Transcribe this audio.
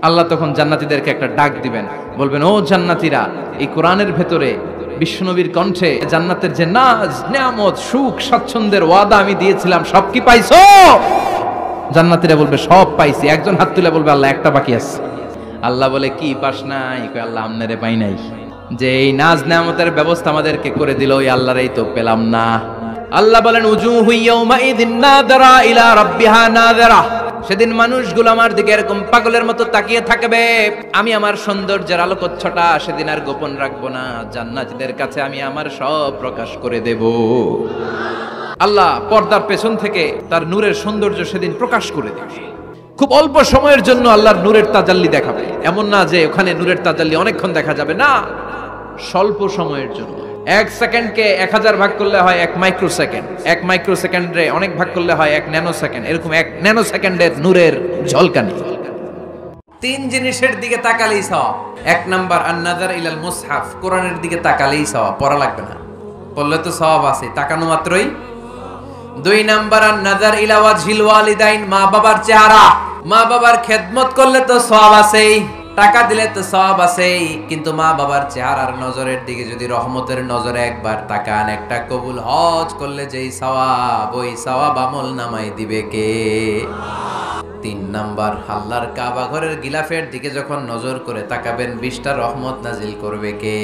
আল্লাহ তখন জান্নাতীদেরকে একটা ডাক দিবেন, বলবেন, ও জান্নাতীরা, এই কোরআনের ভেতরে বিশ্বনবীর কণ্ঠে জান্নাতের যে নাজ, নিয়ামত, সুখ, স্বাচ্ছন্দ্যের ওয়াদা আমি দিয়েছিলাম, সব কি পাইছো? জান্নাতীরা বলবে, সব পাইছি। একজন হাত তুলে বলবে, আল্লাহ একটা বাকি আছে। আল্লাহ বলে, কি পাস নাই? কই, আল্লাহ আমনেরে পাই নাই। যে এই নাজ নিয়ামতের ব্যবস্থা আমাদেরকে করে দিল, ওই আল্লাহরই তো পেলাম না। আল্লাহ বলেন, উজুহু ইয়াউমাইযিন নাযিরা ইলা রাব্বিহা নাযিরা। সেদিন মানুষগুলো আমার দিকে এরকম পাগলের মতো তাকিয়ে থাকবে। আমি আমার সৌন্দর্যের আলোকচ্ছটা সেদিন আর গোপন রাখবো না, জান্নাতীদের কাছে আমি আমার সব প্রকাশ করে দেব। আল্লাহ পর্দার পেছন থেকে তার নূরের সৌন্দর্য সেদিন প্রকাশ করে দেবে। খুব অল্প সময়ের জন্য আল্লাহর নূরের তাজাল্লি দেখাবে। এমন না যে ওখানে নূরের তাজাল্লি অনেকক্ষণ দেখা যাবে, না, স্বল্প সময়ের জন্য। 1 সেকেন্ডকে 1000 ভাগ করলে হয় 1 মাইক্রো সেকেন্ড, 1 মাইক্রো সেকেন্ডে অনেক ভাগ করলে হয় 1 ন্যানো সেকেন্ড। এরকম 1 ন্যানো সেকেন্ডের নূরের ঝলকানি। 3 জিনিসের দিকে তাকালেই সওয়াব। 1 নাম্বার আন-নাযার ইলাল মুসহাফ, কোরআনের দিকে তাকালেই সওয়াব, পড়া লাগবে না, পড়লে তো সওয়াব আছে, তাকানো মাত্রই। 2 নাম্বার আন-নাযার ইলা ওয়াজহিল ওয়ালিদাইন, মা বাবার চেহারা, মা বাবার খেদমত করলে তো সওয়াব আছেই, টাকা দিলে তো সওয়াব আছেই, কিন্তু মা বাবার চেহারার নজরের দিকে যদি রহমতের নজরে একবার তাকান, একটা কবুল হজ করলে যেই সওয়াব, ওই সওয়াব আমল নামায় দিবে কে? 3 নাম্বার, আল্লাহর কাবা ঘরের গিলাফের দিকে যখন নজর করে তাকাবেন, 20টা রহমত নাজিল করবে কে?